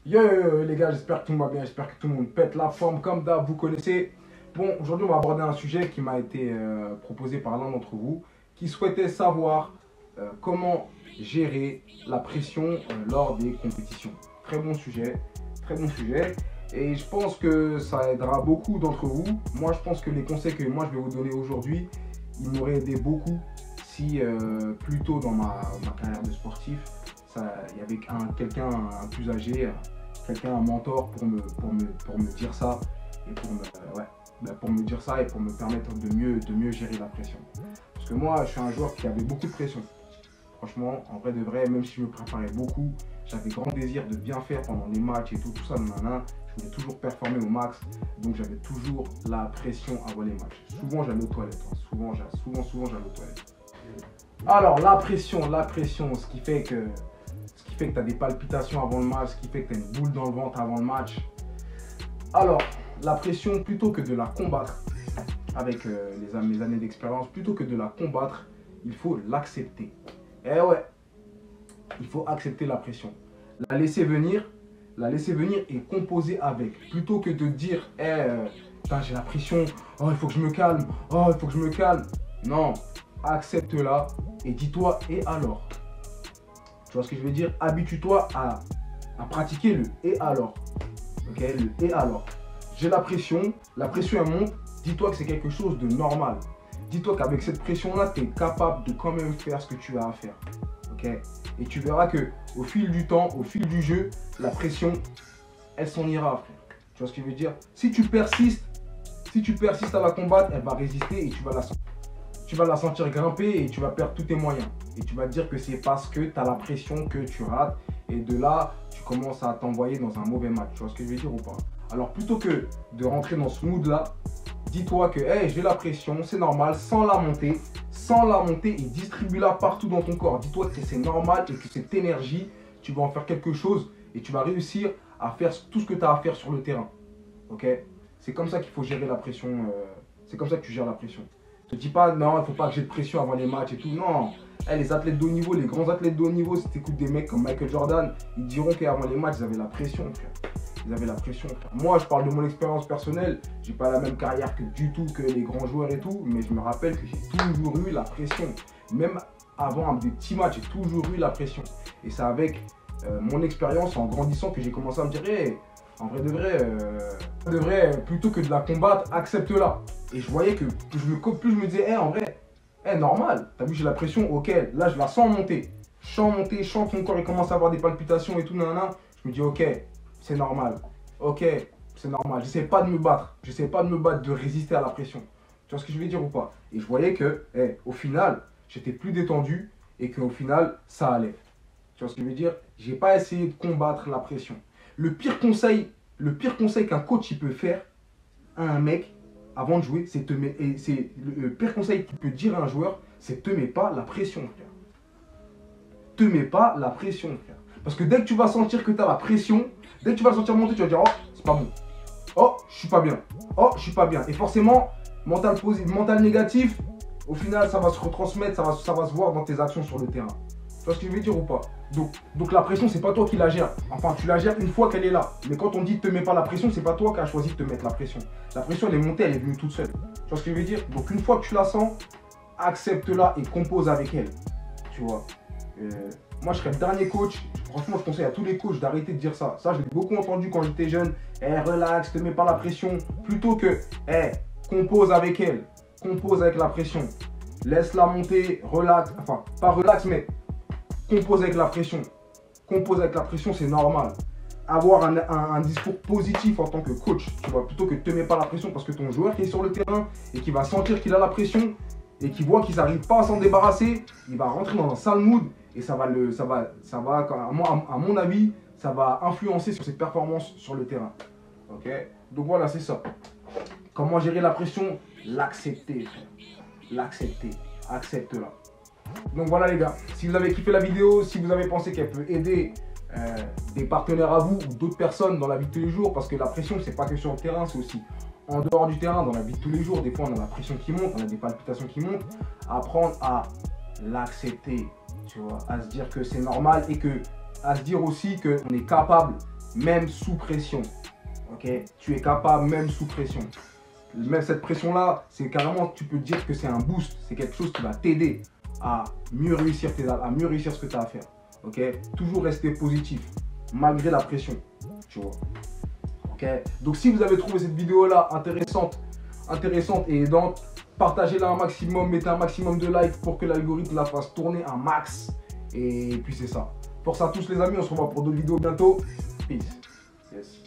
Yo les gars, j'espère que tout le monde va bien, j'espère que tout le monde pète la forme comme d'hab, vous connaissez. Bon, aujourd'hui on va aborder un sujet qui m'a été proposé par l'un d'entre vous qui souhaitait savoir comment gérer la pression lors des compétitions. Très bon sujet, très bon sujet. Et je pense que ça aidera beaucoup d'entre vous. Moi je pense que les conseils que moi je vais vous donner aujourd'hui, ils m'auraient aidé beaucoup si plus tôt dans ma carrière de sportif, il y avait quelqu'un un plus âgé, quelqu'un, un mentor pour me dire ça et pour me dire ça et pour me permettre de mieux gérer la pression. Parce que moi, je suis un joueur qui avait beaucoup de pression. Franchement, en vrai de vrai, même si je me préparais beaucoup, j'avais grand désir de bien faire pendant les matchs et tout ça, nanana. Je voulais toujours performer au max, donc j'avais toujours la pression avant les matchs. Souvent, j'allais aux toilettes. Souvent, j'allais aux toilettes. Alors, la pression, ce qui fait que tu as des palpitations avant le match, ce qui fait que tu as une boule dans le ventre avant le match. Alors, la pression, plutôt que de la combattre, avec mes années d'expérience, plutôt que de la combattre, il faut l'accepter. Eh ouais, il faut accepter la pression. La laisser venir et composer avec. Plutôt que de dire, j'ai la pression, oh, il faut que je me calme, oh, il faut que je me calme. Non, accepte-la et dis-toi, et alors? Tu vois ce que je veux dire? Habitue-toi à pratiquer le et alors. Ok, le et alors. J'ai la pression elle monte. Dis-toi que c'est quelque chose de normal. Dis-toi qu'avec cette pression-là, tu es capable de quand même faire ce que tu as à faire. Ok? Et tu verras que au fil du temps, au fil du jeu, la pression, elle s'en ira, frère. Tu vois ce que je veux dire? Si tu persistes à la combattre, elle va résister et tu vas la sentir grimper et tu vas perdre tous tes moyens. Et tu vas te dire que c'est parce que tu as la pression que tu rates. Et de là, tu commences à t'envoyer dans un mauvais match. Tu vois ce que je veux dire ou pas? Alors plutôt que de rentrer dans ce mood-là, dis-toi que j'ai la pression, c'est normal, sans la monter et distribue-la partout dans ton corps. Dis-toi que c'est normal et que cette énergie, tu vas en faire quelque chose et tu vas réussir à faire tout ce que tu as à faire sur le terrain. Ok? C'est comme ça qu'il faut gérer la pression. C'est comme ça que tu gères la pression. Ne te dis pas, non, il ne faut pas que j'ai de pression avant les matchs et tout. Non, les athlètes de haut niveau, les grands athlètes de haut niveau, si tu écoutes des mecs comme Michael Jordan, ils diront qu'avant les matchs, ils avaient la pression, frère. Ils avaient la pression, frère. Moi, je parle de mon expérience personnelle. J'ai pas la même carrière du tout que les grands joueurs et tout, mais je me rappelle que j'ai toujours eu la pression. Même avant des petits matchs, j'ai toujours eu la pression. Et c'est avec mon expérience, en grandissant, que j'ai commencé à me dire, en vrai de vrai, plutôt que de la combattre, accepte-la. Et je voyais que plus je me disais, en vrai, normal, t'as vu, j'ai la pression, ok, là je la sens monter. Je sens que mon corps il commence à avoir des palpitations et tout, nanana. Je me dis, ok, c'est normal. Ok, c'est normal. J'essaie pas de me battre. De résister à la pression. Tu vois ce que je veux dire ou pas? Et je voyais que, au final, j'étais plus détendu et qu'au final, ça allait. Tu vois ce que je veux dire? J'ai pas essayé de combattre la pression. Le pire conseil qu'un coach il peut faire à un mec avant de jouer, c'est le pire conseil qu'il peut dire à un joueur, c'est te mets pas la pression, frère. Te mets pas la pression, frère. Parce que dès que tu vas sentir que tu as la pression, dès que tu vas le sentir monter, tu vas dire, oh, c'est pas bon. Oh, je suis pas bien. Oh, je suis pas bien. Et forcément, mental négatif, au final, ça va se retransmettre, ça va se voir dans tes actions sur le terrain. Tu vois ce que je veux dire ou pas? Donc la pression, c'est pas toi qui la gères. Enfin, tu la gères une fois qu'elle est là. Mais quand on dit te mets pas la pression, c'est pas toi qui as choisi de te mettre la pression. La pression, elle est montée, elle est venue toute seule. Tu vois ce que je veux dire? Donc une fois que tu la sens, accepte-la et compose avec elle. Tu vois. Moi, je serais le dernier coach. Franchement, je conseille à tous les coachs d'arrêter de dire ça. Ça, je l'ai beaucoup entendu quand j'étais jeune. Relax, te mets pas la pression. Plutôt que, compose avec elle. Compose avec la pression. Laisse-la monter, relax. Enfin, pas relax, mais compose avec la pression. Compose avec la pression, c'est normal. Avoir un discours positif en tant que coach, tu vois, plutôt que te mets pas la pression parce que ton joueur qui est sur le terrain et qui va sentir qu'il a la pression et qui voit qu'il n'arrive pas à s'en débarrasser, il va rentrer dans un sale mood et ça va, à mon avis, ça va influencer sur ses performances sur le terrain. Ok? Donc voilà, c'est ça. Comment gérer la pression? L'accepter, frère. L'accepter. Accepte-la. Donc voilà les gars, si vous avez kiffé la vidéo, si vous avez pensé qu'elle peut aider des partenaires à vous ou d'autres personnes dans la vie de tous les jours, parce que la pression c'est pas que sur le terrain, c'est aussi en dehors du terrain, dans la vie de tous les jours. Des fois on a la pression qui monte, on a des palpitations qui montent. Apprendre à l'accepter, tu vois, à se dire que c'est normal et à se dire aussi qu'on est capable même sous pression. Ok, tu es capable même sous pression. Même cette pression-là, c'est carrément, tu peux dire que c'est un boost. C'est quelque chose qui va t'aider à mieux réussir ce que tu as à faire. Ok, toujours rester positif malgré la pression. Tu vois. Ok, donc si vous avez trouvé cette vidéo-là intéressante et aidante, partagez-la un maximum, mettez un maximum de likes pour que l'algorithme la fasse tourner un max. Et puis c'est ça. Force à tous les amis, on se revoit pour d'autres vidéos bientôt. Peace. Yes.